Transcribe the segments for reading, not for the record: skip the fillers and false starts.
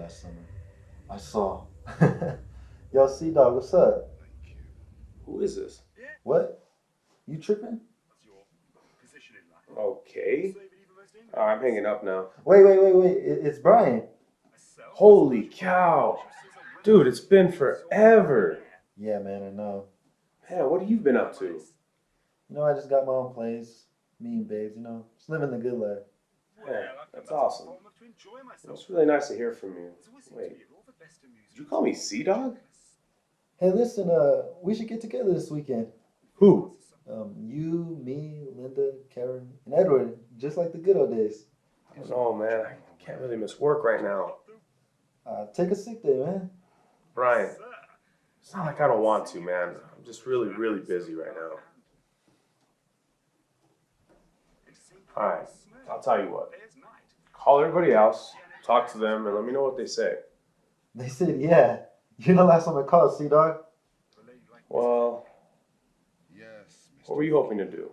last summer. I saw. Yo, C-Dog, what's up? Who is this? What? You tripping? Okay. I'm hanging up now. Wait. It's Bryan. Holy cow. Dude, it's been forever. Yeah, man, I know. Man, what have you been up to? You know, I just got my own place. Me and babes, you know, just living the good life. Man, that's awesome. It's really nice to hear from you. Wait, did you call me C-Dog? Hey, listen, we should get together this weekend. Who? You, me, Linda, Karen, and Edward, just like the good old days. I don't know, man. I can't really miss work right now. Take a sick day, man. Bryan, it's not like I don't want to, man. I'm just really, really busy right now. Alright, I'll tell you what. Call everybody else, talk to them, and let me know what they say. They said, yeah. You're the last one to call, C-Dog. Well, what were you hoping to do?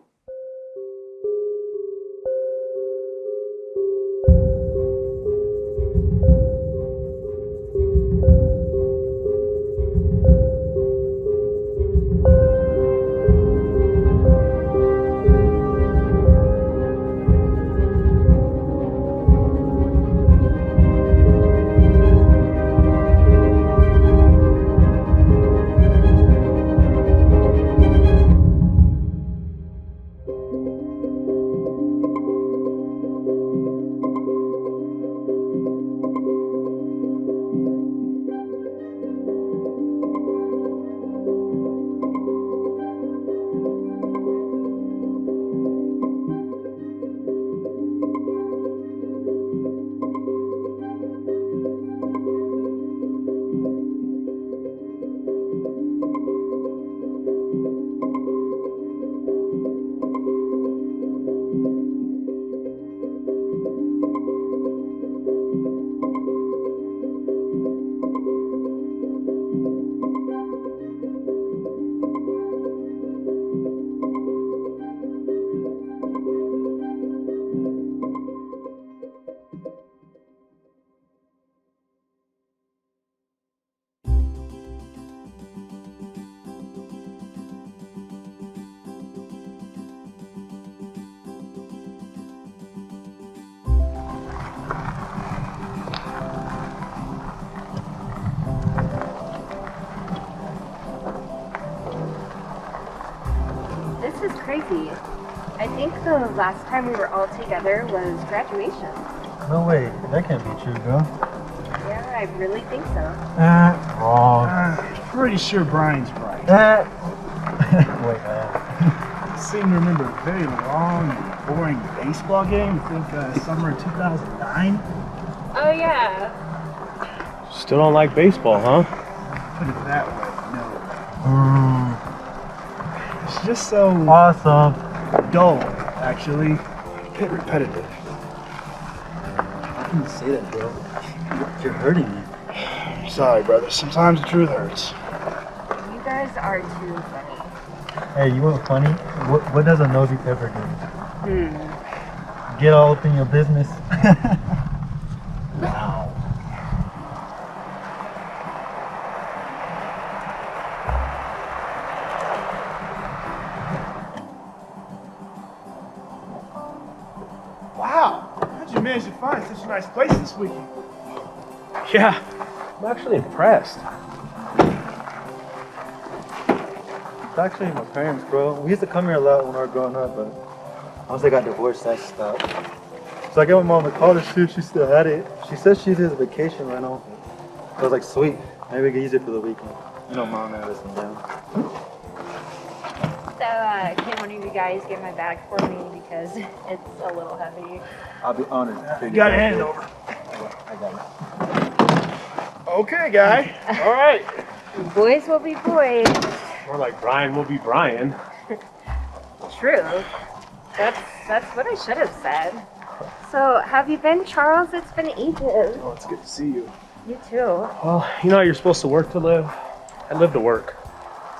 This is crazy. I think the last time we were all together was graduation. No way, that can't be true, girl. Yeah, I really think so. Wrong. Pretty sure Bryan's right. Wait, I seem to remember a very long and boring baseball game. I think summer 2009. Oh, yeah. Still don't like baseball, huh? Put it that way, no. It's just so awesome. dull, actually. A bit repetitive. How can you say that, bro? You're hurting me. Sorry, brother. Sometimes the truth hurts. You guys are too funny. Hey, you want funny? What does a nosy pepper do? Get all up in your business. Wow. Wow. How'd you manage to find such a nice place this weekend? Yeah, I'm actually impressed. It's actually my parents, bro. We used to come here a lot when we were growing up, but once they got divorced, that stopped. So I gave my mom a call to see if she still had it. She said she did a vacation rental. I was like, sweet. Maybe we can use it for the weekend. You know, mom had us down. So, can one of you guys get my bag for me because it's a little heavy? I'll be honored. You gotta hand it over. I got it. Okay, guy. All right. Boys will be boys. More like Bryan will be Bryan. True. That's what I should have said. So, have you been, Charles? It's been ages. Oh, it's good to see you. You too. Well, you know how you're supposed to work to live? I live to work.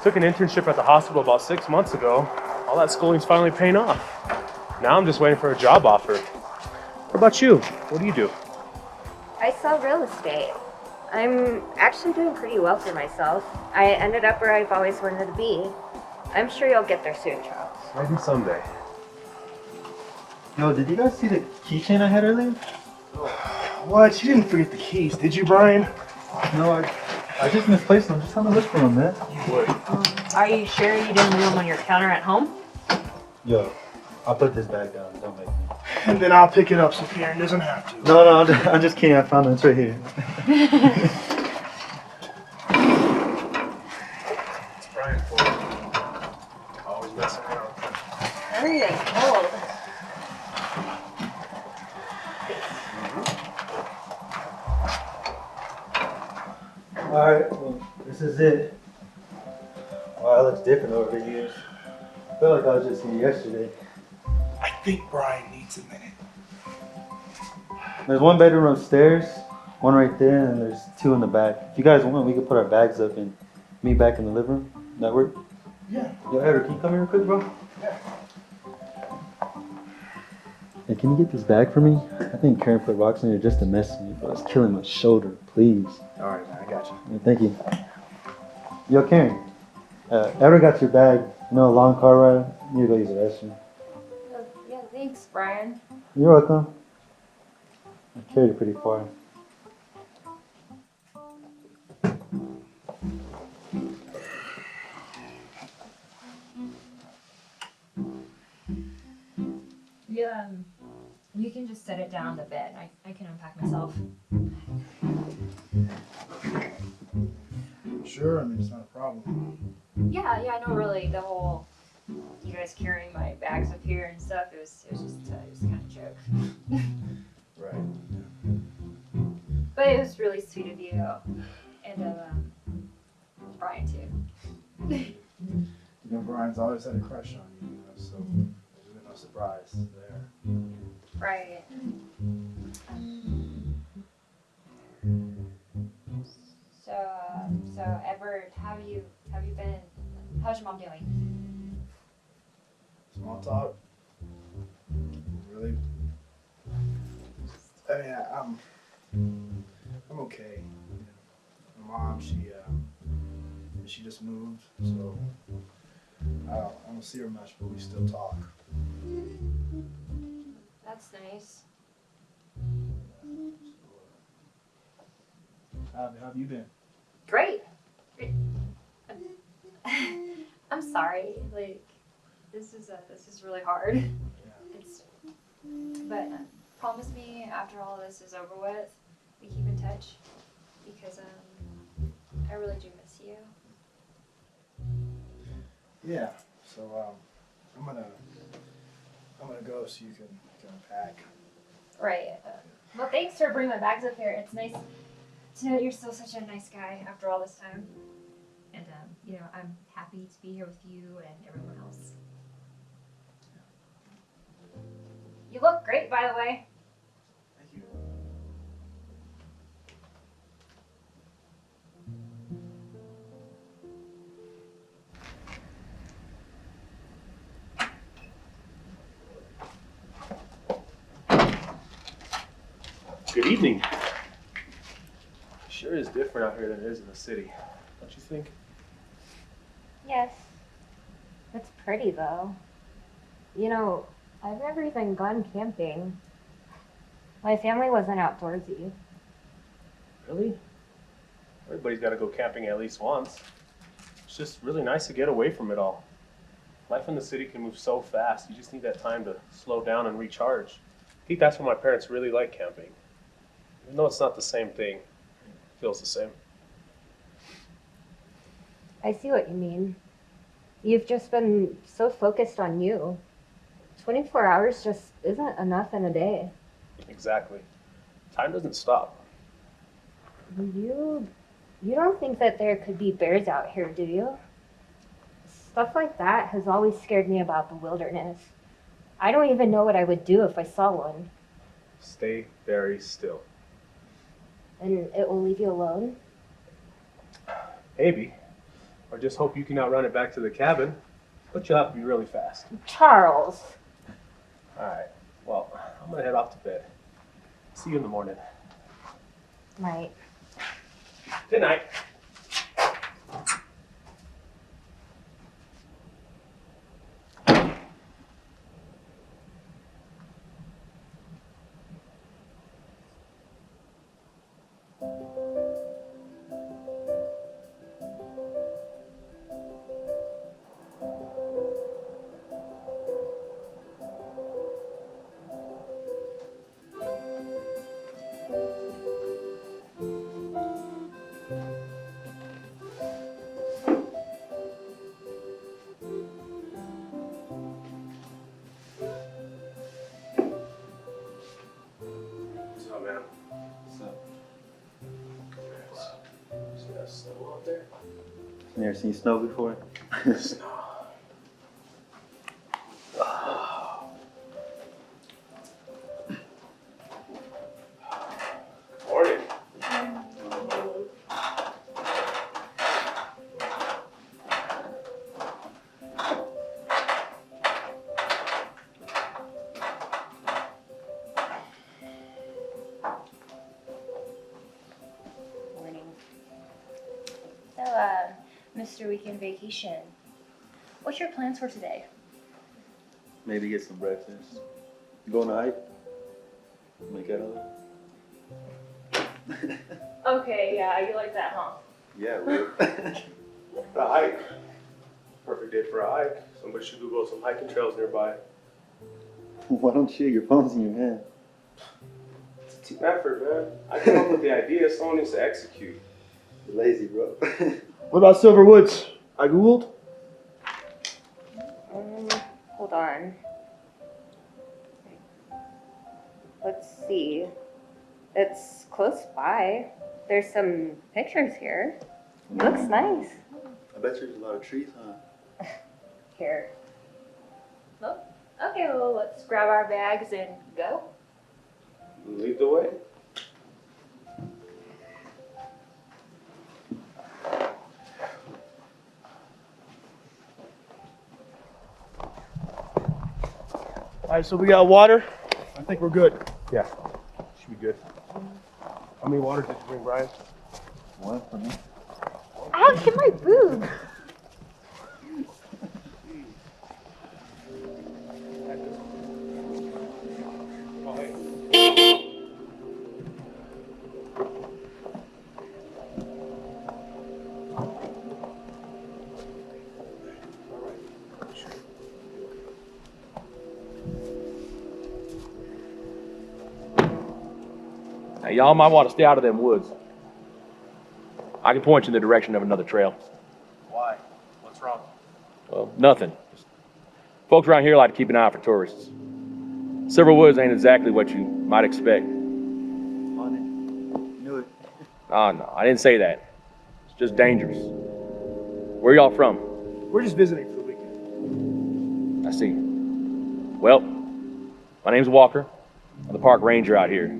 Took an internship at the hospital about 6 months ago. All that schooling's finally paying off. Now I'm just waiting for a job offer. What about you? What do you do? I sell real estate. I'm actually doing pretty well for myself. I ended up where I've always wanted to be. I'm sure you'll get there soon, Charles. Maybe someday. Yo, did you guys see the keychain I had earlier? What? You didn't forget the keys, did you, Brian? No, I just misplaced them. Just trying to look for them, man. Are you sure you didn't leave them on your counter at home? Yo, I'll put this bag down. Don't make me. And then I'll pick it up so Karen doesn't have to. No, I'm just kidding. I found it. It's right here. It's Bryan for you. Always messing around. Hurry, it's cold. Alright, well, this is it. Wow, it looks different over the years. I feel like I was just here yesterday. I think Brian needs a minute. There's one bedroom upstairs, one right there, and there's two in the back. If you guys want, we could put our bags up and meet back in the living room. That work? Yeah. Yo, Edward, can you come here real quick, bro? Yeah. Hey, can you get this bag for me? I think Karen put rocks in here just to mess with me, but it's killing my shoulder. Please. All right, man, I got you. Yeah, thank you. Yo, Karen. Edward got your bag. You know, a long car ride. You need to go use the restroom. Yeah, thanks, Brian. You're welcome. I carried it pretty far. Yeah, you can just set it down on the bed. I can unpack myself. Sure, I mean, it's not a problem. Yeah, I know really the whole you guys carrying my bags up here and stuff, it was kind of a joke. Right. But it was really sweet of you and of Bryan too. You know, Brian's always had a crush on you, so there's been no surprise there. Right. So Edward, how have you been? How's your mom doing? Small talk? Really? I mean, I'm okay. My mom, she just moved, so I don't see her much, but we still talk. That's nice. How have you been? Great. I'm sorry. Like, this is really hard. Yeah. But promise me after all this is over with, we keep in touch because I really do miss you. Yeah. So I'm gonna go so you can unpack. Right. Well, thanks for bringing my bags up here. It's nice to know that you're still such a nice guy after all this time. And I'm happy to be here with you and everyone else. You look great, by the way. Thank you. Good evening. Sure is different out here than it is in the city, don't you think? Yes. It's pretty, though. You know, I've never even gone camping. My family wasn't outdoorsy. Really? Everybody's got to go camping at least once. It's just really nice to get away from it all. Life in the city can move so fast. You just need that time to slow down and recharge. I think that's why my parents really like camping. Even though it's not the same thing, it feels the same. I see what you mean. You've just been so focused on you. 24 hours just isn't enough in a day. Exactly. Time doesn't stop. You don't think that there could be bears out here, do you? Stuff like that has always scared me about the wilderness. I don't even know what I would do if I saw one. Stay very still. And it will leave you alone? Maybe. Or just hope you can outrun it back to the cabin. But you'll have to be really fast. Charles! Alright. Well, I'm gonna head off to bed. See you in the morning. Night. Good night. What's up, man? What's up? See that snow out there? You never seen snow before? Snow. Morning. Morning. So, Mr. Weekend Vacation, what's your plans for today? Maybe get some breakfast. Go on a hike? Make out of it? Okay, yeah, you like that, huh? Yeah, well. A hike. Perfect day for a hike. Somebody should Google some hiking trails nearby. Why don't you? Your phone's in your hand. It's a team effort, man. I came up with the idea, someone needs to execute. You're lazy, bro. What about Silver Woods? I Googled. Hold on. Let's see. It's close by. There's some pictures here. Looks nice. I bet there's a lot of trees, huh? Here. Oh, okay, well, let's grab our bags and go. Lead the way. All right, so we got water. I think we're good. Yeah, should be good. How many water did you bring, Bryan? One for me. Ow, hit my boob. Now, y'all might want to stay out of them woods. I can point you in the direction of another trail. Why? What's wrong? Well, nothing. Just folks around here like to keep an eye out for tourists. Silver Woods ain't exactly what you might expect. On it. Knew it. Oh, no, I didn't say that. It's just dangerous. Where y'all from? We're just visiting for the weekend. I see. Well, my name's Walker. I'm the park ranger out here.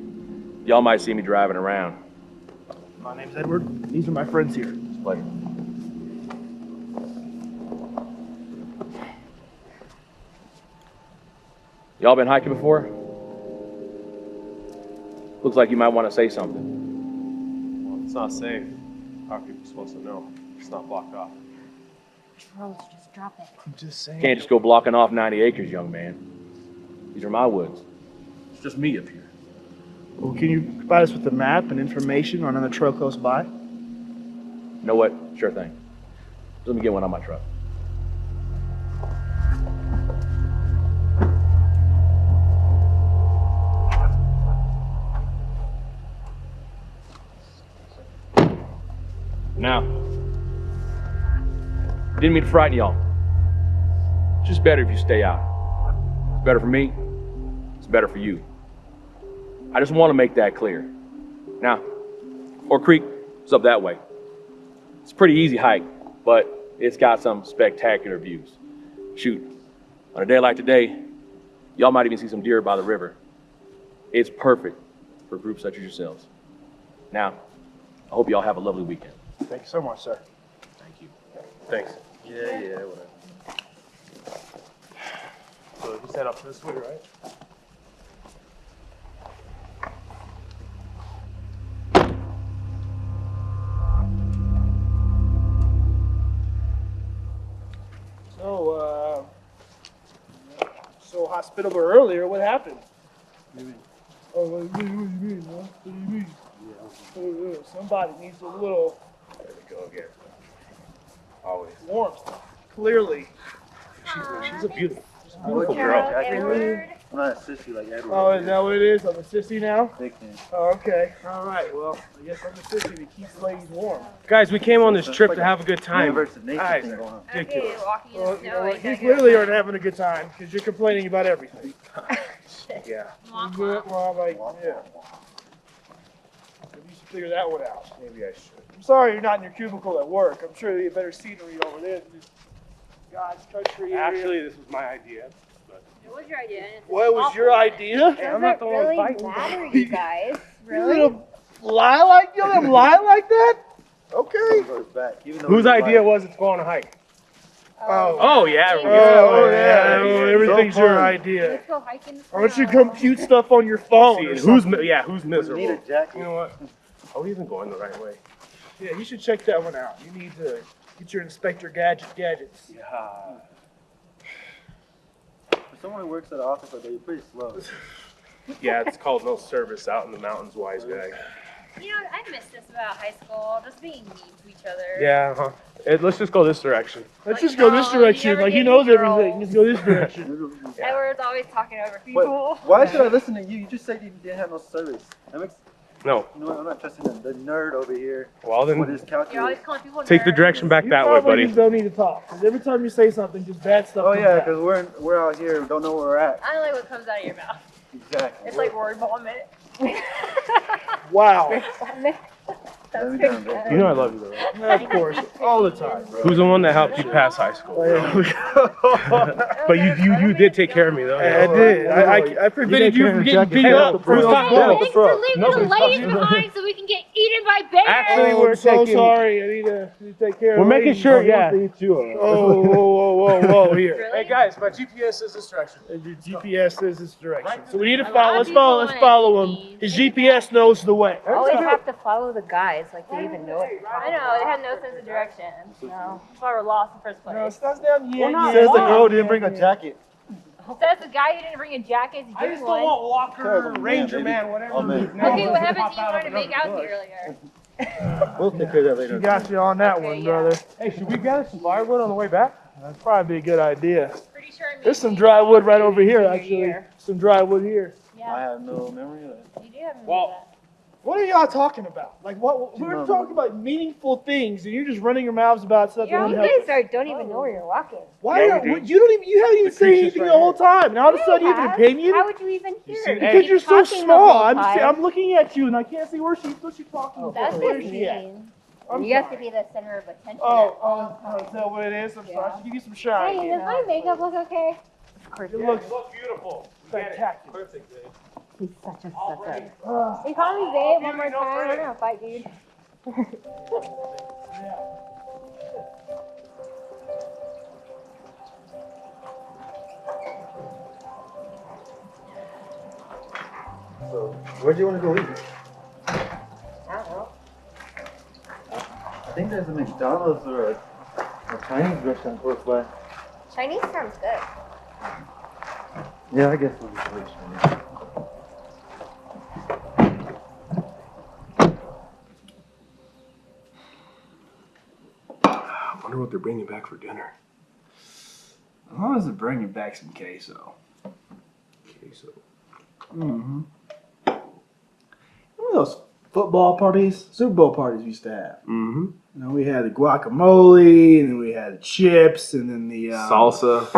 Y'all might see me driving around. My name's Edward. These are my friends here. It's a pleasure. Y'all been hiking before? Looks like you might want to say something. Well, it's not safe. How are people supposed to know? It's not blocked off. Charles, just drop it. I'm just saying. Can't just go blocking off 90 acres, young man. These are my woods. It's just me up here. Well, can you provide us with a map and information on another trail close by? You know what? Sure thing. Let me get one on my truck. Now, didn't mean to frighten y'all. It's just better if you stay out. It's better for me. It's better for you. I just want to make that clear. Now, Fort Creek is up that way. It's a pretty easy hike, but it's got some spectacular views. Shoot, on a day like today, y'all might even see some deer by the river. It's perfect for groups such as yourselves. Now, I hope y'all have a lovely weekend. Thank you so much, sir. Thank you. Thanks. Yeah, whatever. So just head up this way, right? hospital earlier. What happened? Oh, what do you mean, man? What do you mean? Somebody needs a little. There we go again. Always. Warmth. Clearly. She's a beautiful Beautiful girl. I'm not a sissy like Edward. Oh, is that what it is? I'm a sissy now? Big thing. Oh, okay. All right. Well, I guess I'm a sissy that keeps ladies warm. Guys, we came on this trip to have a good time. Versus nature Guys, thing going on. Okay, walking in Well, the you snow. know, ain't you that clearly good? aren't having a good time because you're complaining about everything. Yeah. Well, I'm like, yeah. Maybe you should figure that one out. Maybe I should. I'm sorry you're not in your cubicle at work. I'm sure you get better scenery over there than this God's country area. Actually, this was my idea. But It was your idea. and it's What was awful. your idea? hey, I'm not the one really fighting. matter, you guys. You're Really? gonna lie like you let him lie like that? Okay. Goes back, even though Whose he's idea like- was it to go on a hike? Oh, yeah. Oh, yeah. yeah. Everything's So your fun. idea. Let's go hiking. Why don't you compute stuff on your phone? See, or who's something? who's We need a miserable? jacket. You know what? Are we even going the right way? Yeah, you should check that one out. You need to get your Inspector gadgets. Yeah. For someone who works at an office like that, you're pretty slow. Yeah, it's called no service out in the mountains, wise guy. You know, I miss this about high school. Just being mean to each other. Yeah, huh? Let's just go this direction. Let's Like, just go this you direction. never Like he gave knows me girls. everything. Let's go this direction. Edward's always talking over people. But why should I listen to you? You just said you didn't have no service. That makes, No. you know what, I'm not trusting the nerd over here Well, with then his calculus. You're always calling people take the nerds. direction back You that way, probably buddy. just don't need to talk. 'Cause every time you say something, just bad stuff. Oh comes yeah, out. because we're out here, don't know where we're at. I don't like what comes out of your mouth. Exactly. It's like word vomit. Wow. Let me down, baby. You know I love you, though, right? Of course, all the time, bro. Who's the one that helped you pass high school? But you did take care of me, though. I did. I prevented you from getting beat up. Who's talking about? Thanks for leaving the ladies behind so we can get eaten by bears. Actually, Oh, we're I'm so taking- sorry. I need to take care of We're the making ladies. sure, yeah. Oh, whoa, here. Really? Hey guys, my GPS says this direction. Your GPS says this direction. So we need to A follow. lot of Let's follow him. people His GPS knows the way. Always have to follow the guys like they even know it. I know, they had no sense of direction. No. That's why we're lost in the first No, place. it starts down here. Says the girl didn't bring a jacket. Says the guy who didn't bring a jacket. He I didn't just don't one. want Walker, Man, Ranger baby. Man, whatever. Oh, man. his name Okay, was, what to happened pop to you out trying to of make out another to bush. earlier? We'll take care of that She later. got you on that Okay, one, yeah. brother. Hey, should we gather some firewood on the way back? That'd probably be a good idea. Pretty sure it There's made some me dry wood right over here, senior actually. year. Some dry wood here. I Yeah, have no memory of that. you do have Well, What are y'all talking about? Like, what? We're talking about meaningful things, and you're just running your mouths about stuff that You don't help guys us. don't even know where you're walking. Why? Yeah, are, we do. you don't even. You haven't even The said creature's anything right the whole here. time, and all of a sudden you have an opinion. How would you even hear see it? that? Because you're so talking the small. whole I'm time. looking at you, and I can't see where she's talking. That's where just is she at? mean. I'm You have sorry. to be the center of attention. Oh, is that what it is? I'm sorry. Yeah. I should give you some shine. Hey, here. does my makeup look okay? Of course. It looks beautiful. We get it. spectacular. Perfect, babe. He's such a All sucker. ready. He called me babe one more time. I'm gonna fight, dude. So, where do you want to go eat? I don't know. I think there's a McDonald's or a Chinese restaurant close by. Chinese sounds good. Yeah, I guess we'll just wait Chinese. I wonder what they're bringing back for dinner. As long as they're bringing back some queso. Queso. Mm-hmm. Remember those football parties, Super Bowl parties we used to have? Mm-hmm. You know, we had the guacamole, and then we had the chips, and then the Salsa.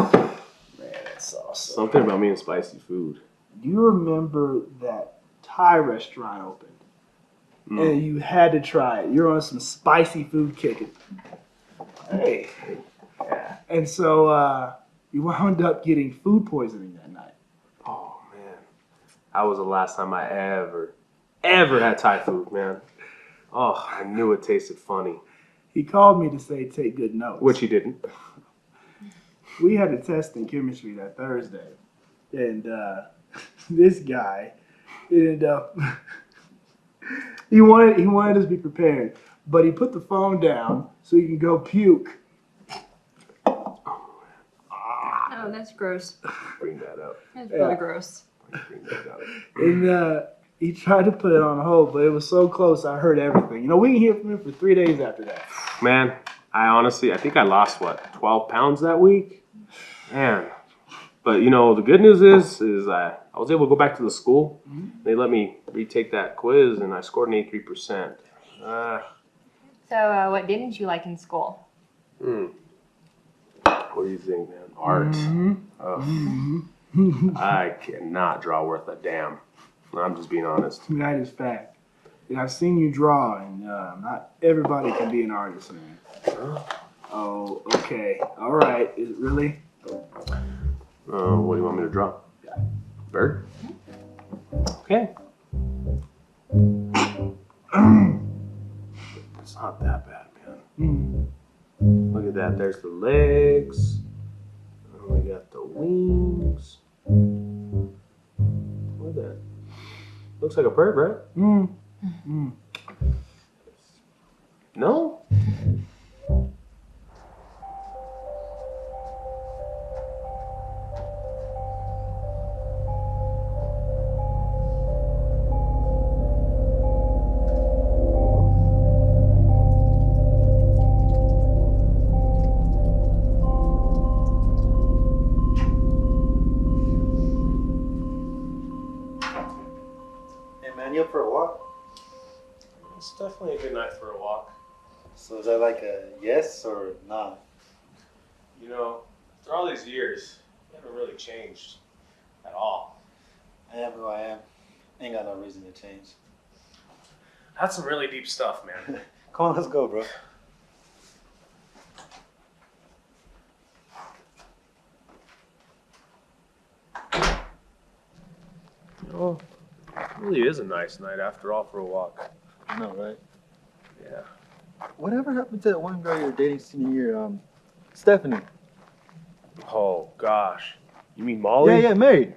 Man, that salsa. Something about me and spicy food. Do you remember that Thai restaurant opened? Mm. And you had to try it. You're on some spicy food kicking. Hey. Yeah. And so you wound up getting food poisoning that night. Oh man, that was the last time I ever had Thai food, man. Oh, I knew it tasted funny, He called me to say take good notes. which he didn't. We had a test in chemistry that Thursday, and this guy ended up. he wanted us to be prepared, but he put the phone down so he can go puke. Oh, that's gross. Bring that up. That's really gross. Bring that up. And he tried to put it on hold, but it was so close, I heard everything. You know, we didn't hear from him for 3 days after that. Man, I think I lost, 12 pounds that week? Man. But, you know, the good news is I was able to go back to the school. They let me retake that quiz, and I scored an 83%. So, what didn't you like in school? What do you think, man? Art. I cannot draw worth a damn. I'm just being honest. That is fact. And I've seen you draw, and not everybody can be an artist, man. Oh, okay. All right. Is it really? What do you want me to draw? Bird? Okay. It's not that bad, man. Look at that. There's the legs. And we got the wings. Look at that. Looks like a bird, right? No? You up for a walk? It's definitely a good night for a walk. So is that like a yes or nah? You know, after all these years, you haven't really changed at all. I am who I am. Ain't got no reason to change. That's some really deep stuff, man. Come on, let's go, bro. You know, it really is a nice night after all for a walk. I know, right? Yeah. Whatever happened to that one girl you were dating senior year, Stephanie? Oh, gosh. You mean Molly? Yeah, married.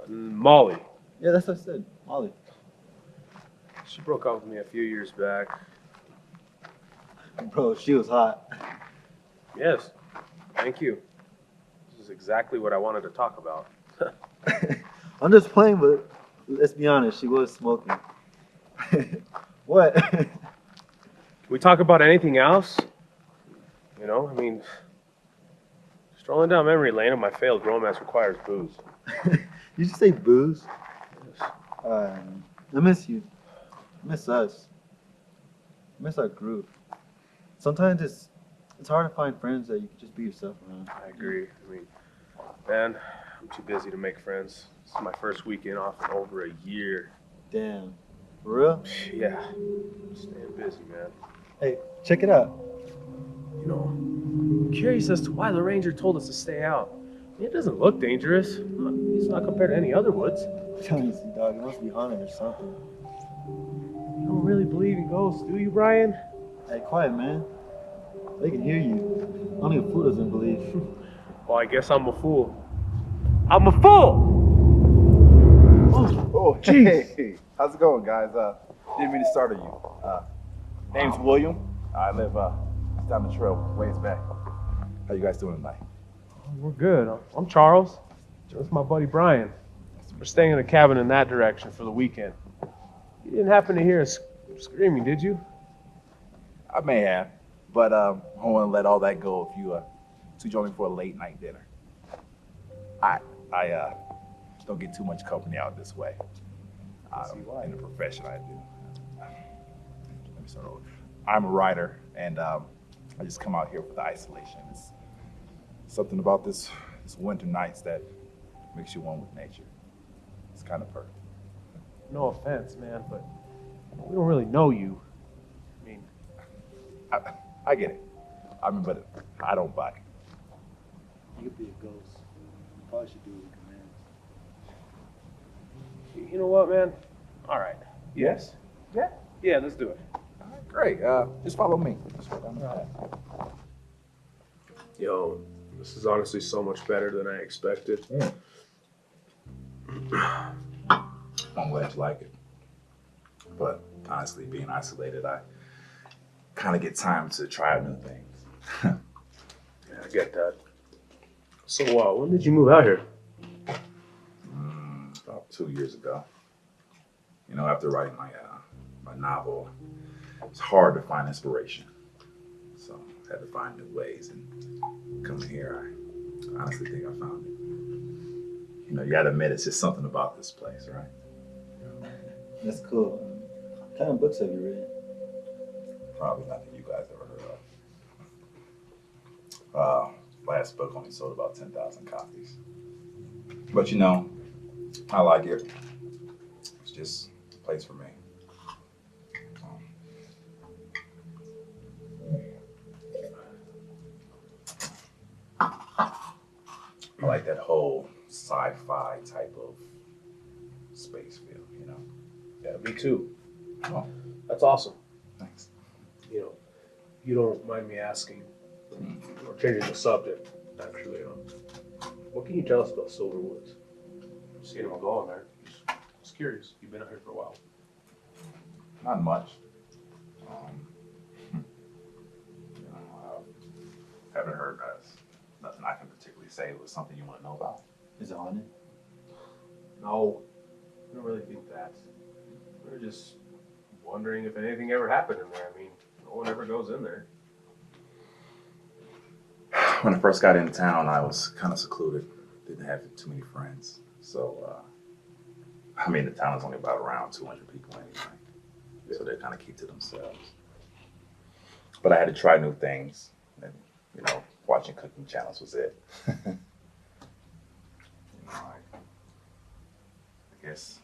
Molly. Yeah, that's what I said. Molly. She broke up with me a few years back. Bro, she was hot. Yes. Thank you. This is exactly what I wanted to talk about. I'm just playing, but let's be honest, she was smoking. What? Can we talk about anything else? You know, I mean, strolling down memory lane of my failed romance requires booze. You just say booze? Yes. I miss you. I miss us. I miss our group. Sometimes it's hard to find friends that you can just be yourself around. I agree. I mean, man, I'm too busy to make friends. This is my first weekend off in over a year. Damn. For real? Yeah. Staying busy, man. Hey, check it out. You know, I'm curious as to why the ranger told us to stay out. I mean, it doesn't look dangerous. It's not compared to any other woods. I'm telling you, dog, it must be haunted or something. You don't really believe in ghosts, do you, Bryan? Hey, quiet, man. They can hear you. Only a fool doesn't believe. Well, I guess I'm a fool. I'm a fool! Oh, jeez. Hey, how's it going, guys? Didn't mean to startle you. Name's William. I live down the trail, ways back. How you guys doing tonight? We're good. I'm Charles. That's my buddy Bryan. We're staying in a cabin in that direction for the weekend. You didn't happen to hear us screaming, did you? I may have, but I want to let all that go if you join me for a late night dinner. I don't get too much company out this way. In the profession I do. Let me start over. I'm a writer, and I just come out here for the isolation. It's something about this winter nights that makes you one with nature. It's kind of perfect. No offense, man, but we don't really know you. I mean, I get it. I mean, but I don't buy it. You could be a ghost. You probably should do your commands. you know what, man? All right. Yes? Yeah. Yeah, let's do it. All right, great. Just follow me. Just go down the path. Yo, this is honestly so much better than I expected. I'm glad you like it. But honestly, being isolated, I kind of get time to try new things. Yeah, I get that. So, when did you move out here? About 2 years ago. You know, after writing my novel, it's hard to find inspiration. So I had to find new ways, and coming here, I honestly think I found it. You know, you gotta admit, it's just something about this place, right? That's cool. What kind of books have you read? Probably nothing you guys ever heard of. Last book only sold about 10,000 copies. But you know, I like it. It's just a place for me. I like that whole sci-fi type of space feel, you know? Yeah, me too. Oh, That's awesome. thanks. You know, you don't mind me asking, or changing the subject, actually. What can you tell us about Silver Woods? I'm seeing them going there. Just curious. You've been out here for a while. Not much. You know, I haven't heard nothing I can particularly say. It was something you want to know about. Is it haunted? No, I don't really think that. We're just wondering if anything ever happened in there. I mean, no one ever goes in there. When I first got into town, I was kind of secluded. Didn't have too many friends. So, I mean, the town is only about around 200 people anyway. So they kind of keep to themselves. But I had to try new things. And, you know, watching cooking channels was it. You know, I guess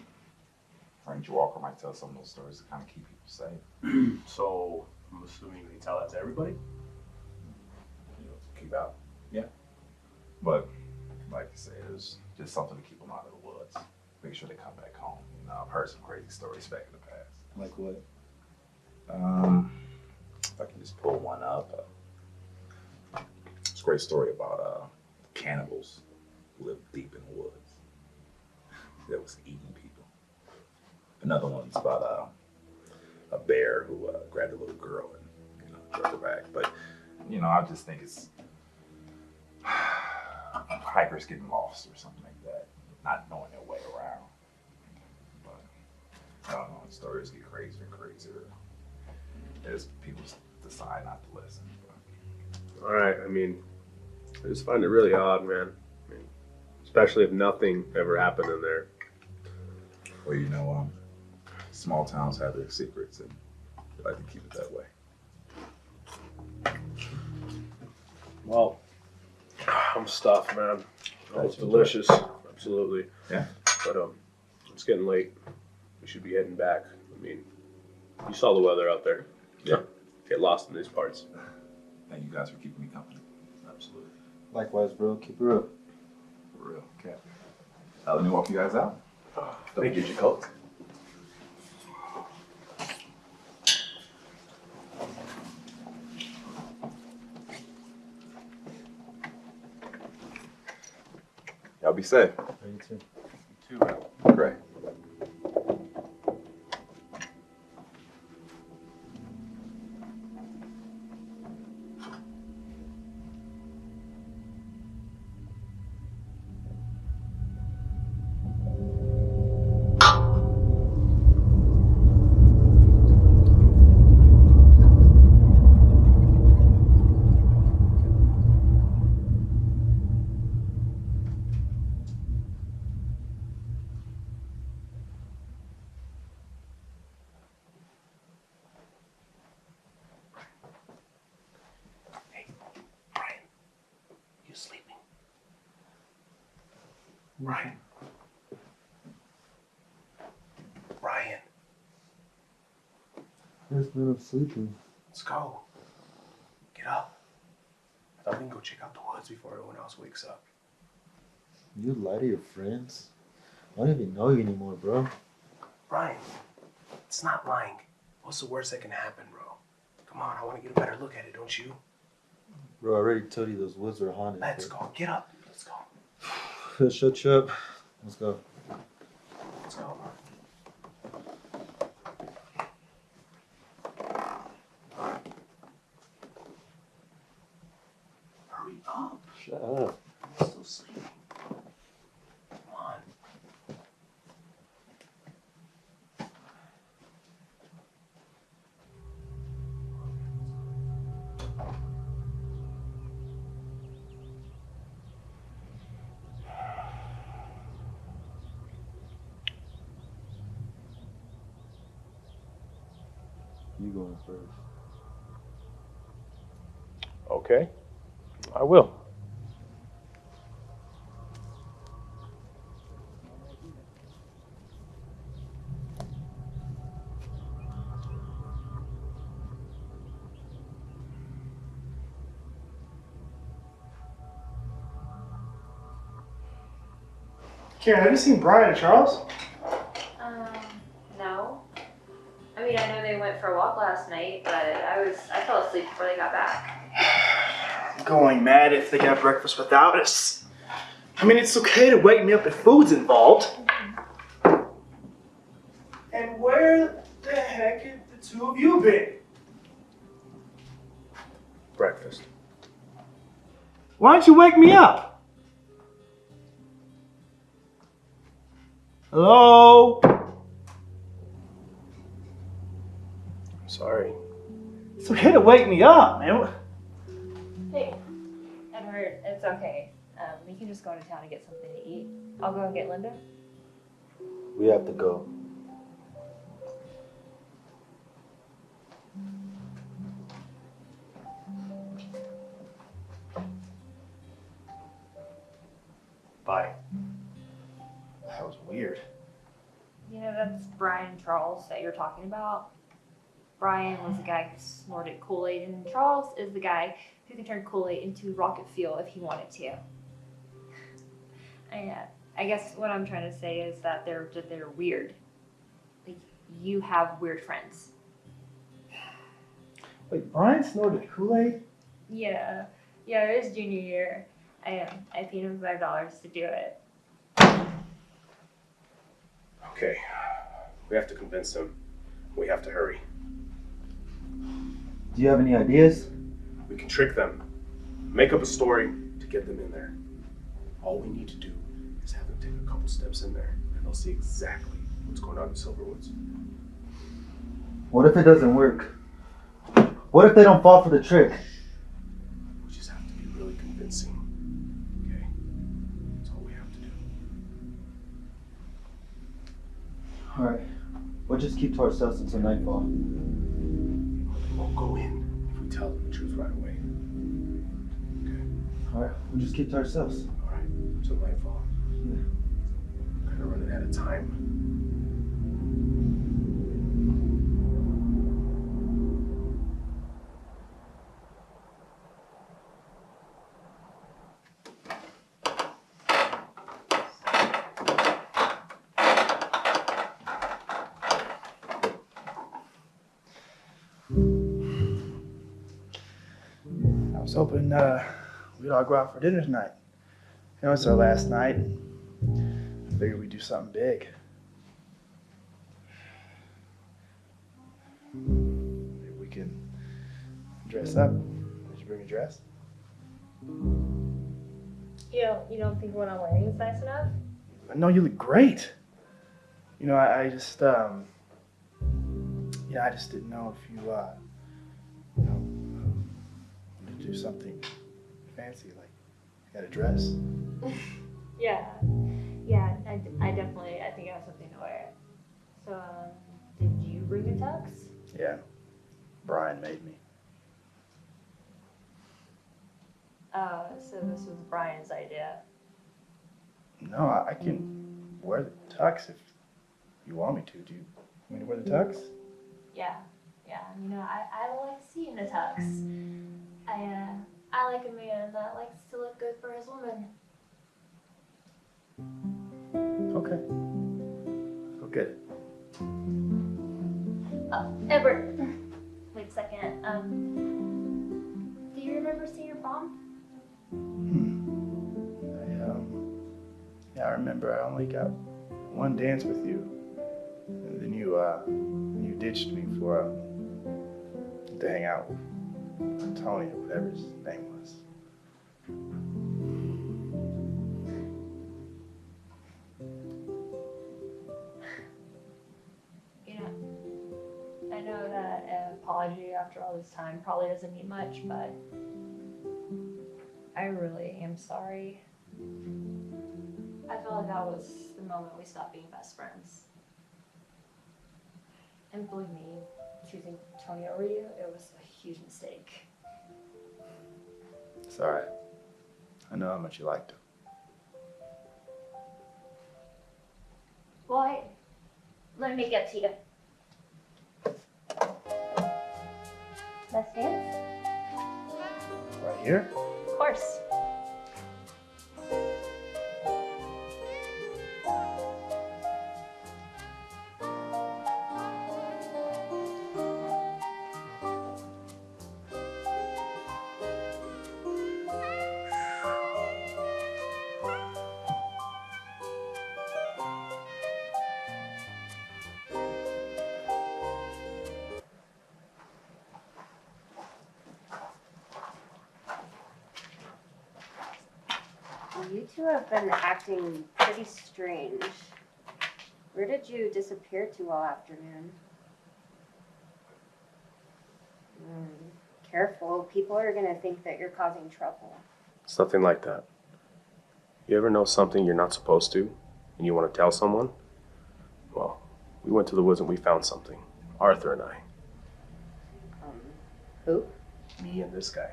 Ranger Walker might tell some of those stories to kind of keep people safe. So, I'm assuming they tell that to everybody? You know, to keep out. Yeah. But, like you say, it's just something to keep them out of the woods. Make sure they come back home. You know, I've heard some crazy stories back in the past. Like what? If I can just pull one up. It's a great story about cannibals who live deep in the woods that was eating people. Another one's about a bear who grabbed a little girl and, you know, drug her back. But, you know, I just think it's hikers getting lost or something like that, not knowing their way around. But I don't know, the stories get crazier and crazier as people decide not to listen. All right, I mean, I just find it really odd, man. I mean, especially if nothing ever happened in there. Well, you know, small towns have their secrets, and they like to keep it that way. Well, I'm stuffed, man. That was delicious, absolutely. Yeah. But it's getting late. We should be heading back. I mean, you saw the weather out there. Yeah. Get lost in these parts. Thank you guys for keeping me company. Absolutely. Likewise, bro. Keep it real. For real. Okay. Let me walk you guys out. Don't forget your coats. Y'all be safe. You too. You too, man. Great. Bryan. Bryan, Yes, man, I'm sleeping. let's go. Get up. I thought we can go check out the woods before everyone else wakes up. You lie to your friends? I don't even know you anymore, bro. Bryan, it's not lying. What's the worst that can happen, bro? Come on, I want to get a better look at it, don't you? Bro, I already told you those woods are haunted. Let's go. Get up. Let's go. Shut you up. Let's go. Let's go. Hurry up. Shut up. I'm so you going first. Okay, I will. Karen, have you seen Bryan and Charles? No. I mean, I know they went for a walk last night, but I fell asleep before they got back. Going mad if they got breakfast without us. I mean, it's okay to wake me up if food's involved. And where the heck have the two of you been? Breakfast. Why don't you wake me up? Hello? I'm sorry. It's okay to wake me up, man. Hey, Edward, it's okay. We can just go into town and get something to eat. I'll go and get Linda. We have to go. Bye. That was weird. You know, that's Bryan Charles that you're talking about. Bryan was the guy who snorted Kool-Aid, and Charles is the guy who can turn Kool-Aid into rocket fuel if he wanted to. I guess what I'm trying to say is that they're weird. Like, you have weird friends. Wait, Bryan snorted Kool-Aid? Yeah, it was junior year. I paid him $5 to do it. Okay, we have to convince him. We have to hurry. Do you have any ideas? We can trick them, make up a story to get them in there. All we need to do is have them take a couple steps in there, and they'll see exactly what's going on in Silverwoods. What if it doesn't work? What if they don't fall for the trick? We just have to be really convincing. Okay? That's all we have to do. Alright, we'll just keep to ourselves until nightfall. They won't go in if we tell them the truth right away. Okay? Alright, we'll just keep to ourselves. Alright, until nightfall. Yeah. Kind of running out of time. I was hoping we'd all go out for dinner tonight. You know, it's our last night, and I figured we'd do something big. Maybe we can dress up. Did you bring a dress? You don't think what I'm wearing is nice enough? No, you look great. You know, I just I just didn't know if you wanted to do something fancy, like you got a dress. Yeah, I definitely, I think I have something to wear. So, did you bring a tux? Yeah, Bryan made me. So this was Bryan's idea. No, I can wear the tux if you want me to. Do you want me to wear the tux? Yeah, you know, I like seeing a tux. I like a man that likes to look good for his woman. Okay. Go get it. Edward, wait a second. Do you remember seeing your prom? Yeah, I remember. I only got one dance with you, and then you ditched me for to hang out with Tony or whatever his name was. You know, I know that an apology after all this time probably doesn't mean much, but I really am sorry. I felt like that was the moment we stopped being best friends. And believe me, choosing Tony over you, it was a huge mistake. It's all right. I know how much you liked him. Well, let me make it to you. Let's dance? Right here? Of course. You two have been acting pretty strange. Where did you disappear to all afternoon? Careful, people are gonna think that you're causing trouble. It's nothing like that. You ever know something you're not supposed to, and you want to tell someone? Well, we went to the woods and we found something. Arthur and I. Who? Me and this guy.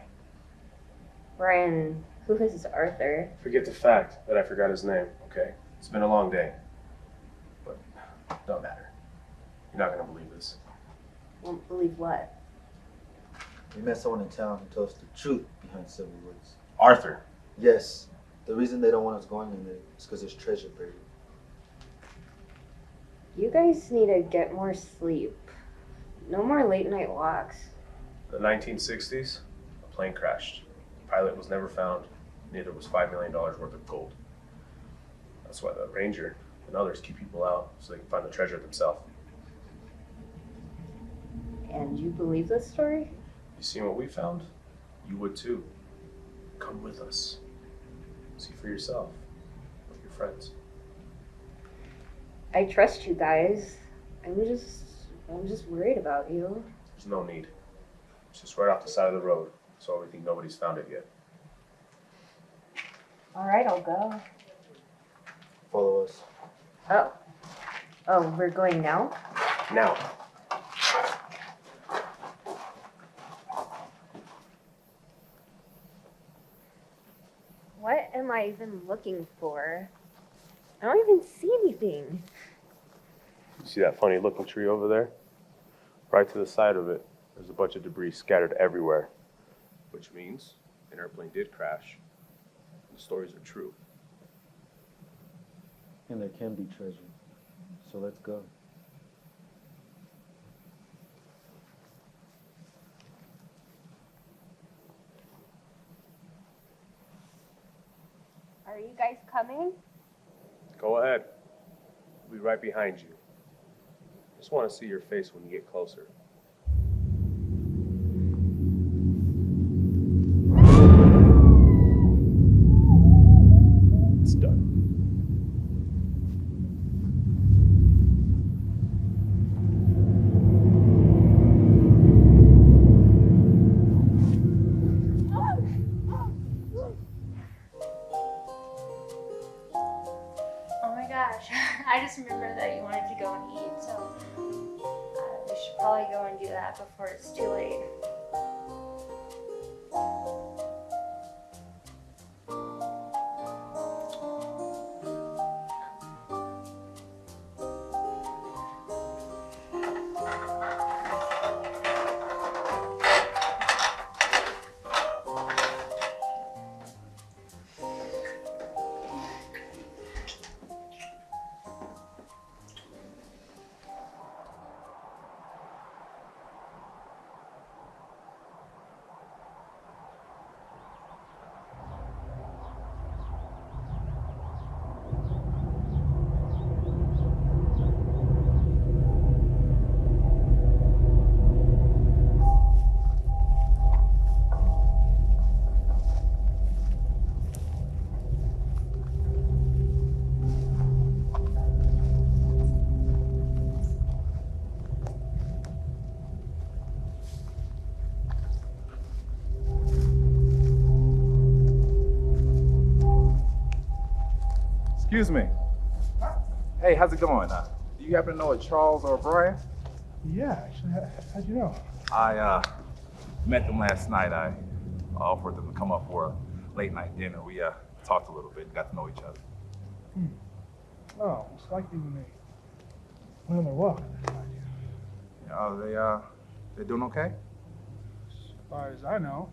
Bryan, who is Arthur? Forget the fact that I forgot his name, okay? It's been a long day. But don't matter. You're not gonna believe this. Won't believe what? We met someone in town who told us the truth behind Silver Woods. Arthur. Yes, the reason they don't want us going in there is because there's treasure buried. You guys need to get more sleep. No more late night walks. The 1960s, a plane crashed. The pilot was never found. Neither was $5 million worth of gold. That's why the ranger and others keep people out so they can find the treasure themselves. And you believe this story? You seen what we found? You would too. Come with us. See for yourself. With your friends. I trust you guys. I'm just worried about you. There's no need. It's just right off the side of the road, so we think nobody's found it yet. All right, I'll go. Follow us. Oh, we're going now? Now. What am I even looking for? I don't even see anything. You see that funny looking tree over there? Right to the side of it, there's a bunch of debris scattered everywhere. Which means an airplane did crash. The stories are true. And there can be treasure. So let's go. Are you guys coming? Go ahead. We'll be right behind you. Just want to see your face when you get closer. It's done. Oh my gosh, I just remembered that you wanted to go and eat, so we should probably go and do that before it's too late. Excuse me. Hey, how's it going? Do you happen to know a Charles or a Bryan? Yeah, actually, how'd you know? I met them last night. I offered them to come up for a late night dinner. We talked a little bit, got to know each other. Oh, it's likely when they went on their walk. They're doing okay? As far as I know.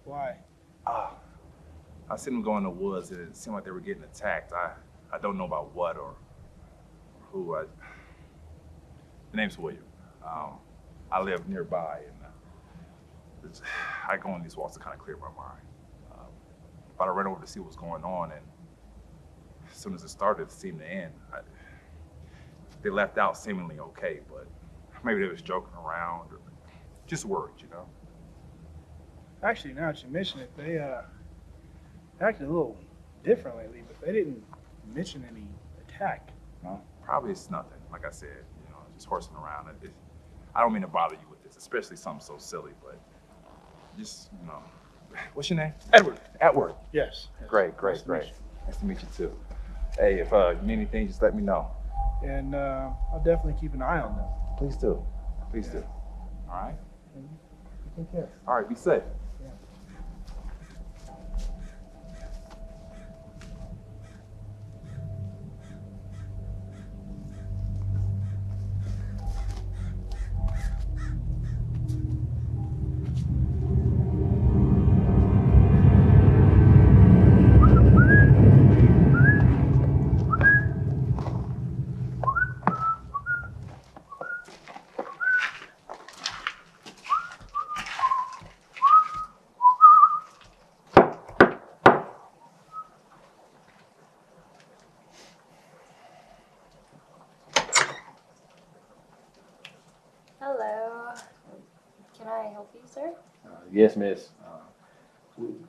Why? I seen them go in the woods and it seemed like they were getting attacked. I don't know about what or who. The name's William. I live nearby and I go on these walks to kind of clear my mind. But I ran over to see what was going on, and as soon as it started, it seemed to end. They left out seemingly okay, but maybe they was joking around or just worried, you know? Actually, now that you mention it, they acted a little different lately, but they didn't mention any attack. No, probably it's nothing. Like I said, you know, just horsing around. I don't mean to bother you with this, especially something so silly, but just, you know. What's your name? Edward. Edward. Yes. Great. Nice to meet you. Nice to meet you too. Hey, if you need anything, just let me know. And I'll definitely keep an eye on them. Please do. Please do. All right? And you take care. All right, be safe. Yeah. Hello. Can I help you, sir? Yes, miss.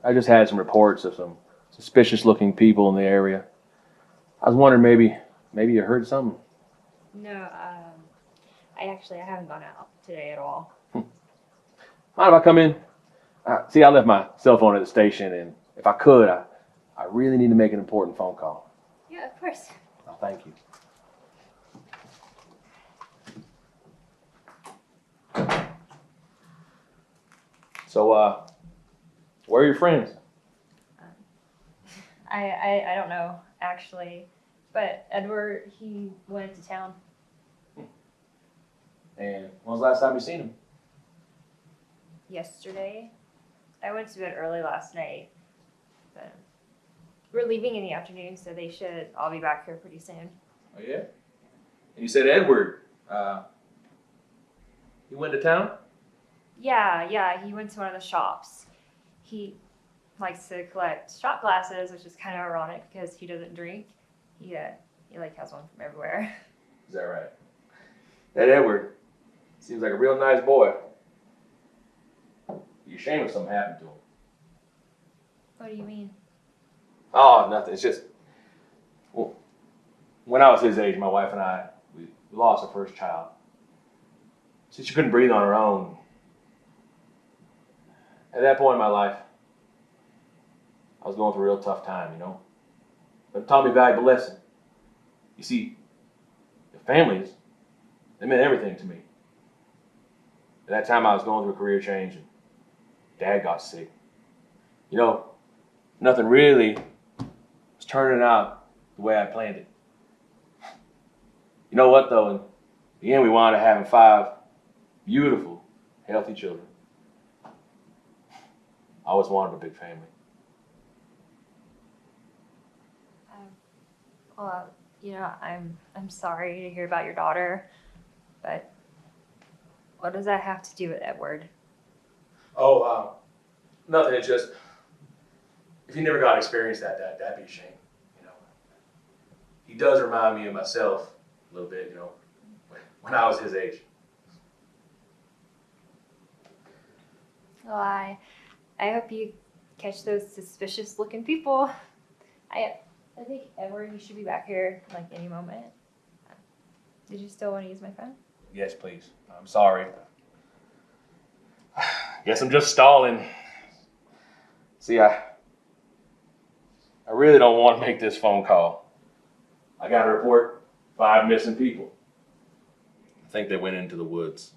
I just had some reports of some suspicious-looking people in the area. I was wondering maybe you heard something. No, I haven't gone out today at all. Mind if I come in? See, I left my cell phone at the station, and if I could, I really need to make an important phone call. Yeah, of course. Oh, thank you. So, where are your friends? I don't know, actually. But Edward, he went to town. And when was the last time you seen him? Yesterday. I went to bed early last night. But we're leaving in the afternoon, so they should all be back here pretty soon. Oh, yeah? And you said Edward, he went to town? Yeah, he went to one of the shops. He likes to collect shot glasses, which is kind of ironic because he doesn't drink. He like has one from everywhere. Is that right? That Edward seems like a real nice boy. You're ashamed if something happened to him. What do you mean? Oh, nothing. It's just, well, when I was his age, my wife and I, we lost our first child. Since she couldn't breathe on her own. At that point in my life, I was going through a real tough time, you know. But it taught me a valuable lesson. You see, the families, they meant everything to me. At that time, I was going through a career change, and Dad got sick. You know, nothing really was turning out the way I planned it. You know what, though? In the end, we wound up having 5 beautiful, healthy children. I always wanted a big family. Well, you know, I'm sorry to hear about your daughter, but what does that have to do with Edward? Oh, nothing. It's just, if you never got to experience that'd be a shame, you know. He does remind me of myself a little bit, you know, when I was his age. Well, I hope you catch those suspicious-looking people. I think Edward, you should be back here like any moment. Did you still want to use my phone? Yes, please. I'm sorry. Guess I'm just stalling. See, I really don't want to make this phone call. I got to report 5 missing people. I think they went into the woods.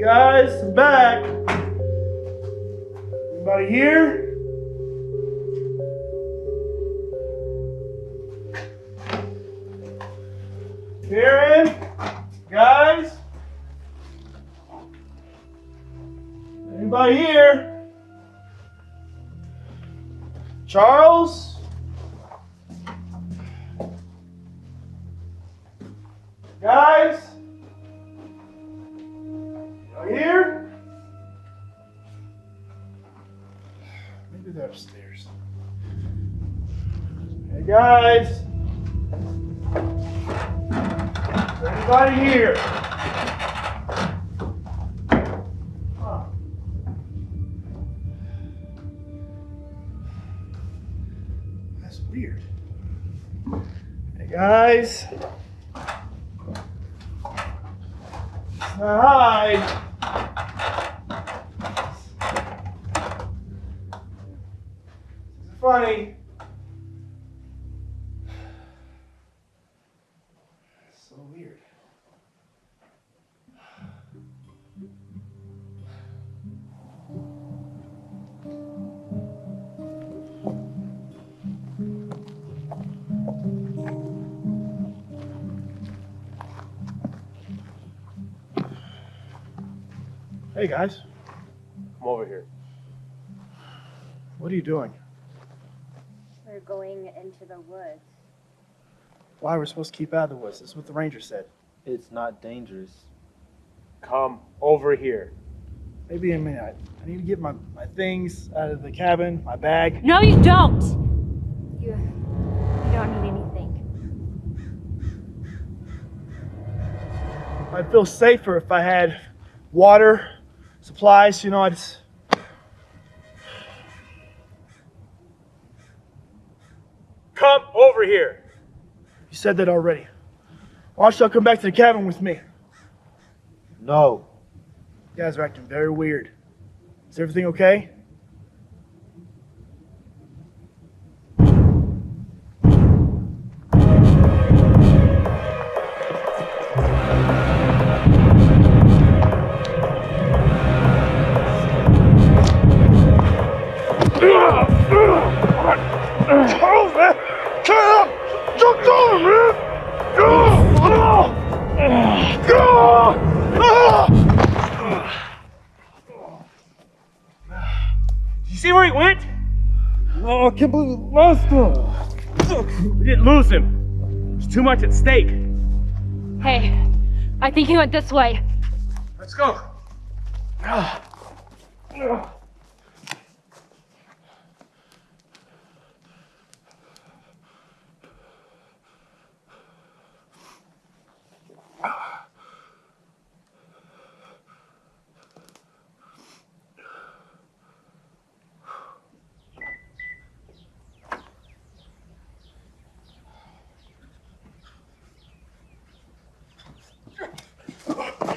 Guys, I'm back. Anybody here? Karen? Guys? Anybody here? Charles? Guys? Here? Maybe they're upstairs. Hey guys! Is anybody here? Huh. That's weird. Hey guys! Hi! Funny. So weird. Hey guys. Come over here. What are you doing? We're going into the woods. Why we're supposed to keep out of the woods? That's what the ranger said. It's not dangerous. Come over here. Maybe in a minute. I need to get my things out of the cabin, my bag. No, you don't! You don't need anything. I'd feel safer if I had water, supplies, you know, I'd just... Come over here. You said that already. Why don't y'all come back to the cabin with me? No. You guys are acting very weird. Is everything okay? Charles, man! Charles! Jump down, man! You see where he went? Oh, I can't believe we lost him. We didn't lose him. There's too much at stake. Hey, I think he went this way. Let's go.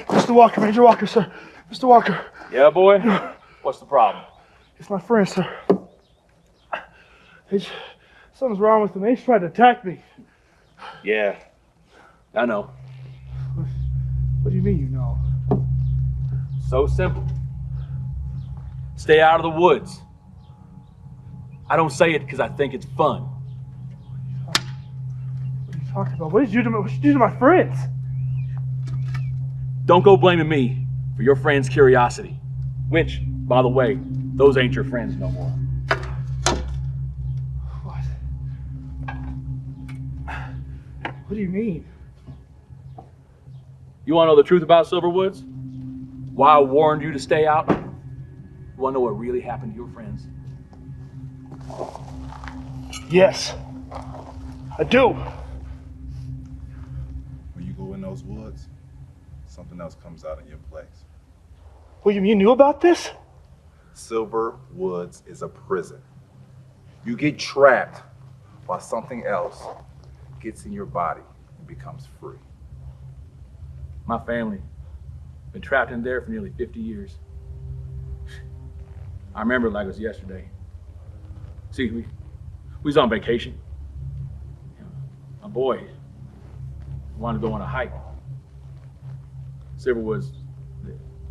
Mr. Walker, Major Walker, sir. Mr. Walker. Yeah, boy? What's the problem? It's my friend, sir. Something's wrong with him. He's tried to attack me. Yeah, I know. What do you mean you know? So simple. Stay out of the woods. I don't say it because I think it's fun. What are you talking about? What did you do to my friends? Don't go blaming me for your friend's curiosity. Which, by the way, those ain't your friends no more. What? What do you mean? You want to know the truth about Silverwoods? Why I warned you to stay out? You want to know what really happened to your friends? Yes, I do. When you go in those woods, something else comes out in your place. William, you knew about this? Silver Woods is a prison. You get trapped while something else gets in your body and becomes free. My family been trapped in there for nearly 50 years. I remember it like it was yesterday. See, we was on vacation. My boy wanted to go on a hike. Silverwood's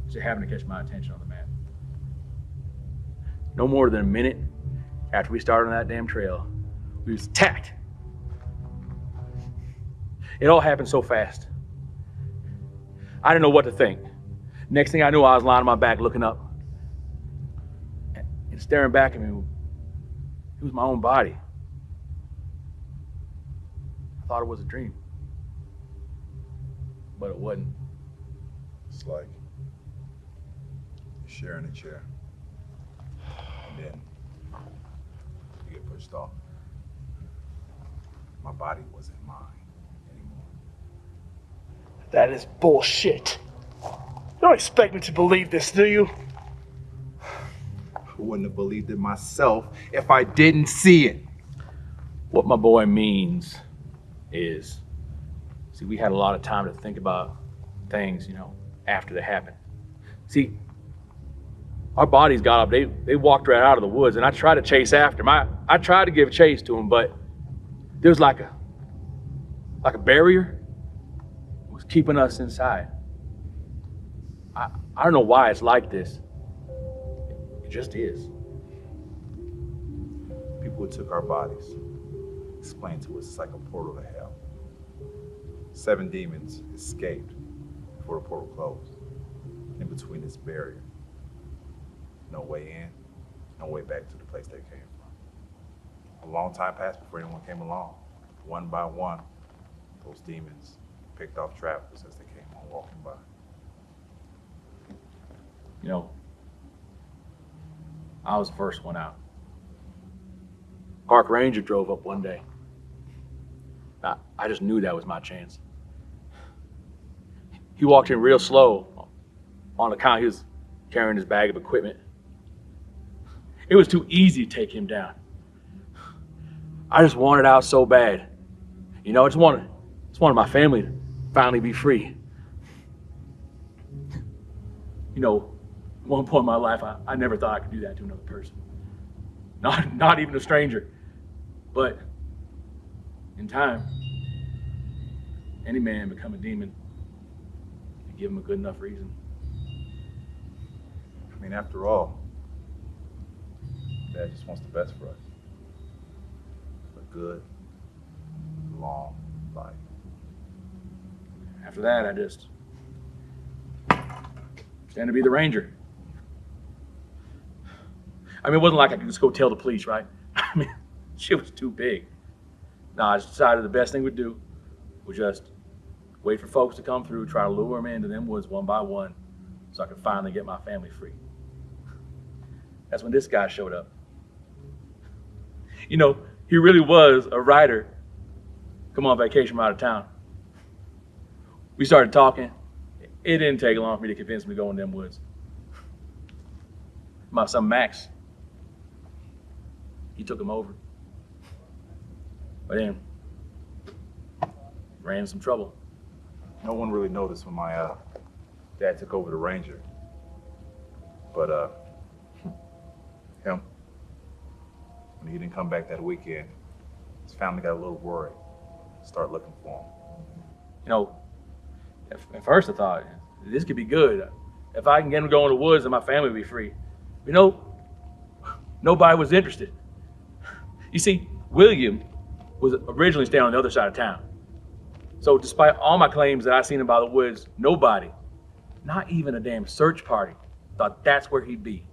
just happened to catch my attention on the map. No more than a minute after we started on that damn trail, we was attacked. It all happened so fast. I didn't know what to think. Next thing I knew, I was lying on my back looking up. And staring back at me, it was my own body. I thought it was a dream. But it wasn't. It's like you're sharing a chair, and then you get pushed off. My body wasn't mine anymore. That is bullshit. You don't expect me to believe this, do you? I wouldn't have believed it myself if I didn't see it. What my boy means is, see, we had a lot of time to think about things, after they happened. See, our bodies got up, they walked right out of the woods, and I tried to chase after them. I tried to give chase to them, but there was like a barrier was keeping us inside. I don't know why it's like this. It just is. People who took our bodies explained to us it's like a portal to hell. 7 demons escaped before the portal closed. In between this barrier, no way in, no way back to the place they came from. A long time passed before anyone came along. One by one, those demons picked off travelers as they came on walking by. I was the first one out. Park ranger drove up one day. I just knew that was my chance. He walked in real slow on account he was carrying his bag of equipment. It was too easy to take him down. I just wanted out so bad. I just wanted my family to finally be free. At one point in my life, I never thought I could do that to another person. Not even a stranger. But in time, any man become a demon if you give him a good enough reason. I mean, after all, Dad just wants the best for us. A good, long life. After that, I just stand to be the ranger. It wasn't like I could just go tell the police, right? Shit was too big. No, I just decided the best thing we'd do was just wait for folks to come through, try to lure them into them woods one by one so I could finally get my family free. That's when this guy showed up. He really was a writer come on vacation from out of town. We started talking. It didn't take long for me to convince him to go in them woods. My son Max, he took him over. But then, ran into some trouble. No one really noticed when my dad took over the ranger. But him, when he didn't come back that weekend, his family got a little worried. Started looking for him. At first I thought, this could be good. If I can get him to go in the woods, then my family will be free. Nobody was interested. You see, William was originally staying on the other side of town. So despite all my claims that I seen him by the woods, nobody, not even a damn search party, thought that's where he'd be.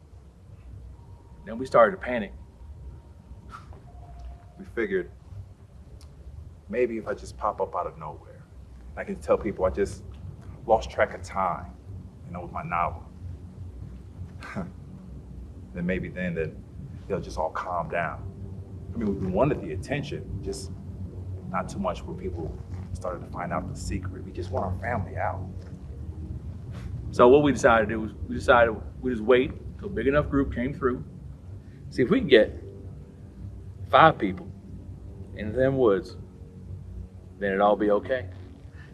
Then we started to panic. We figured maybe if I just pop up out of nowhere, I can tell people I just lost track of time, with my novel. Then maybe then they'll just all calm down. We wanted the attention, just not too much where people started to find out the secret. We just want our family out. So what we decided to do was we just wait till a big enough group came through. See if we can get 5 people into them woods, then it'd all be okay.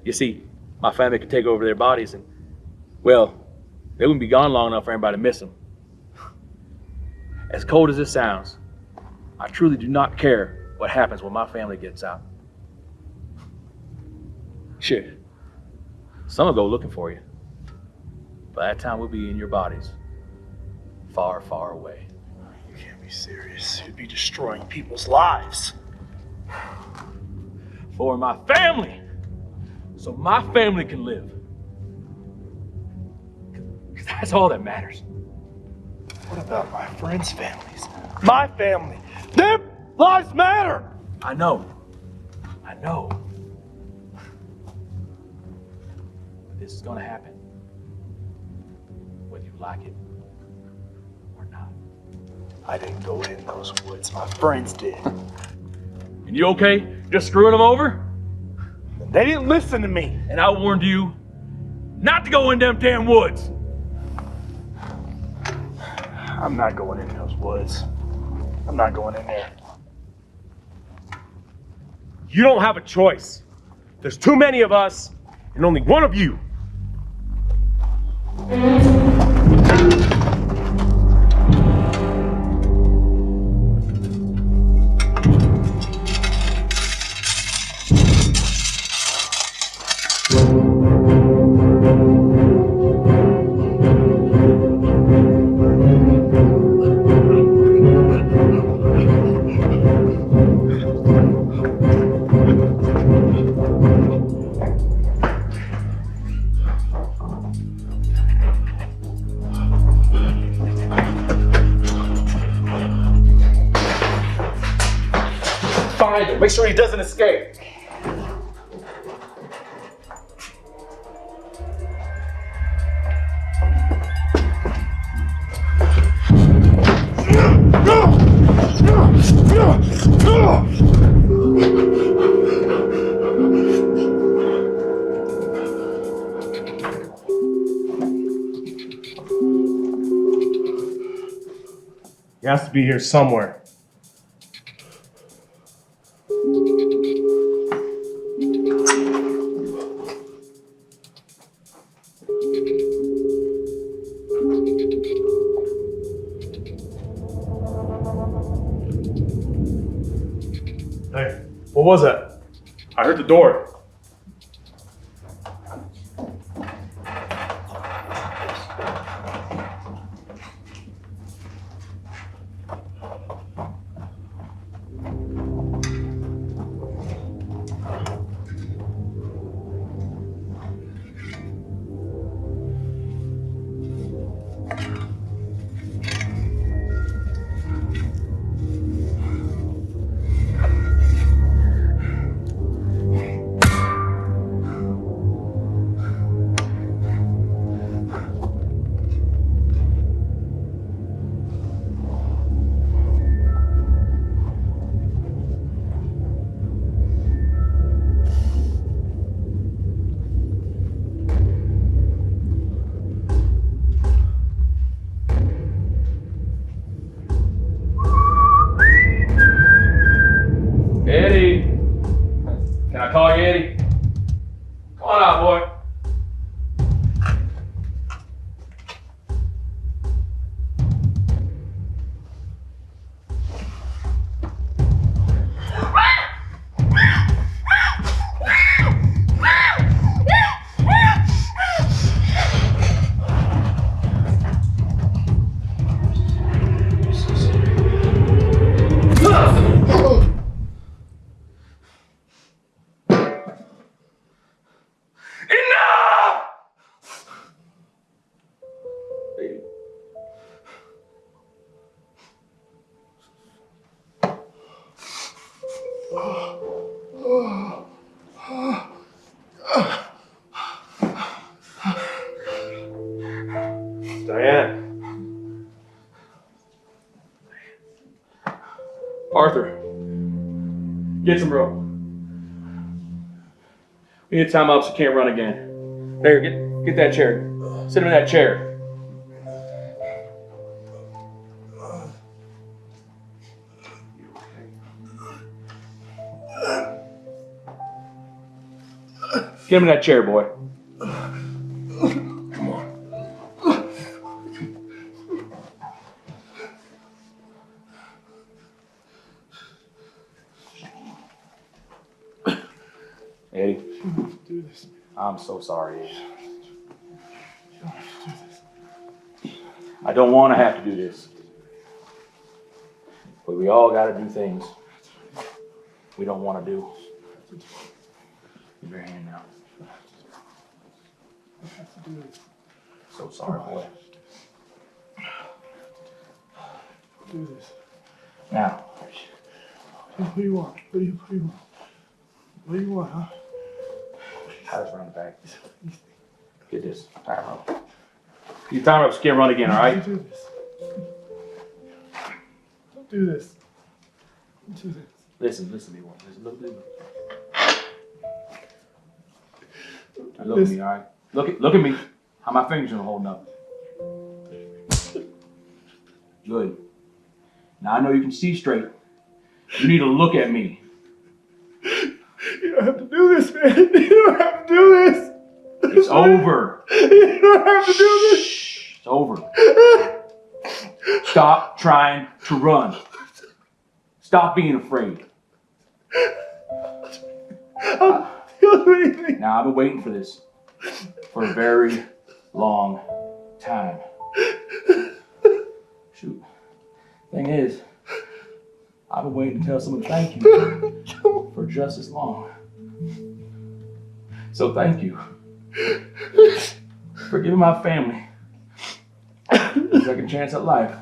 You see, my family could take over their bodies and, well, they wouldn't be gone long enough for anybody to miss them. As cold as this sounds, I truly do not care what happens when my family gets out. Shit, some will go looking for you. By that time, we'll be in your bodies, far, far away. You can't be serious. You'd be destroying people's lives. For my family, so my family can live. Because that's all that matters. What about my friends' families? My family. Their lives matter! I know. This is gonna happen, whether you like it or not. I didn't go in those woods. My friends did. And you okay just screwing them over? They didn't listen to me. And I warned you not to go in them damn woods. I'm not going in those woods. I'm not going in there. You don't have a choice. There's too many of us and only one of you. Make sure he doesn't escape. He has to be here somewhere. Hey, what was that? I heard the door. Eddie! Can I call you Eddie? Come on out, boy. Diane. Arthur, get some rope. We need time up so you can't run again. There, get that chair. Sit him in that chair. Give me that chair, boy. Come on. Eddie, Do this. I'm so sorry. I don't want to have to do this. But we all got to do things we don't want to do. Give your hand now. So sorry, boy. Do this. Now, What do you want? What do you want? What do you want, huh? Titus, run the back. Get this. Time up. You time up, skin run again, all right? Don't do this. Don't do this. Don't do this. Listen, listen to me. Listen, look at me. Now look at me, all right? Look at me. How my fingers are holding up. Good. Now I know you can see straight. You need to look at me. You don't have to do this, man. You don't have to do this. It's over. You don't have to do this. Shh, it's over. Stop trying to run. Stop being afraid. I'll do anything. Now I've been waiting for this for a very long time. Shoot. Thing is, I've been waiting to tell someone thank you for just as long. So thank you for giving my family a second chance at life.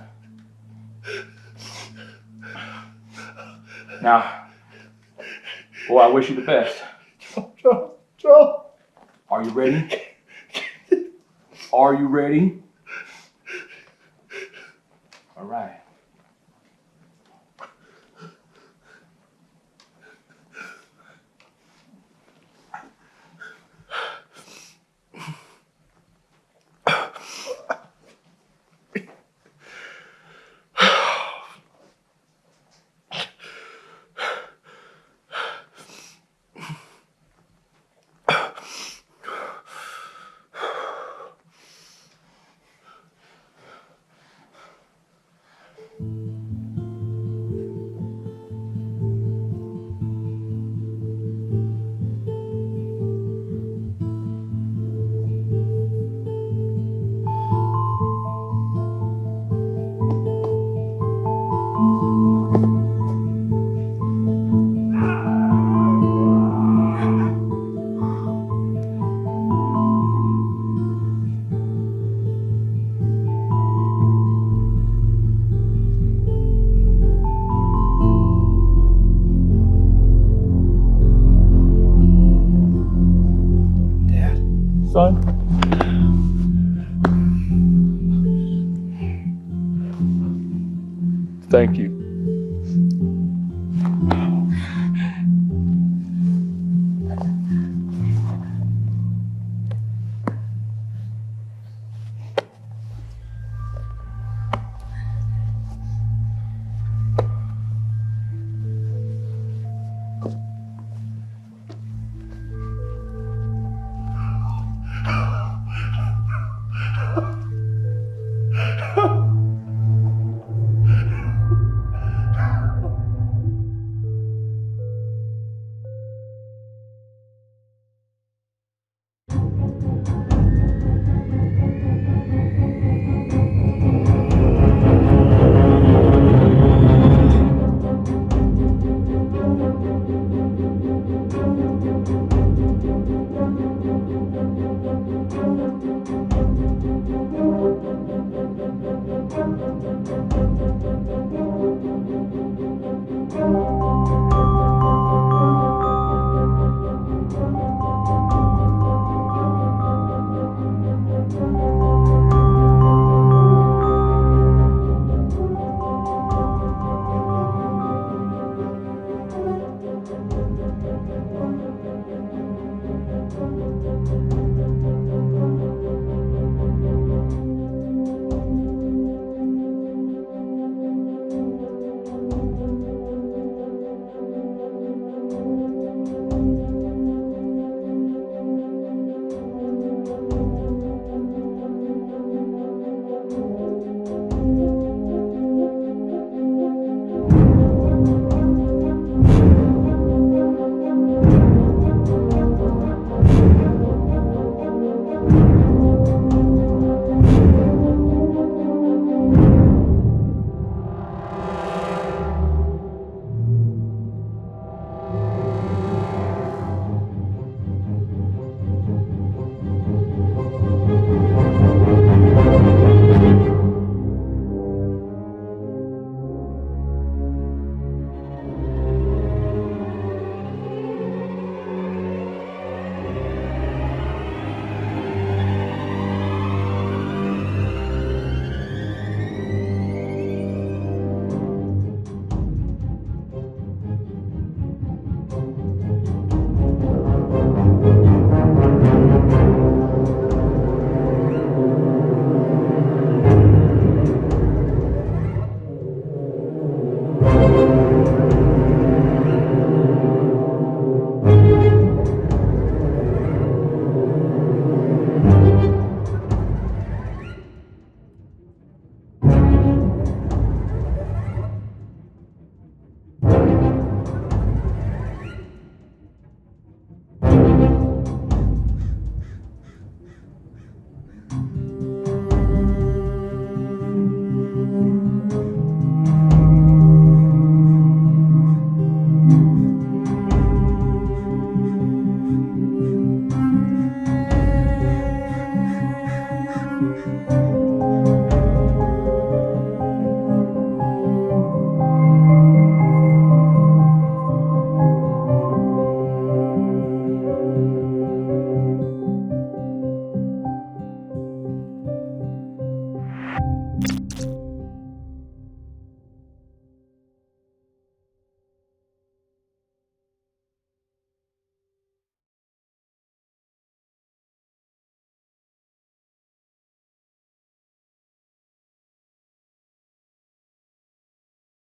Now, boy, I wish you the best. Joel. Are you ready? Are you ready? All right. Son. Thank you.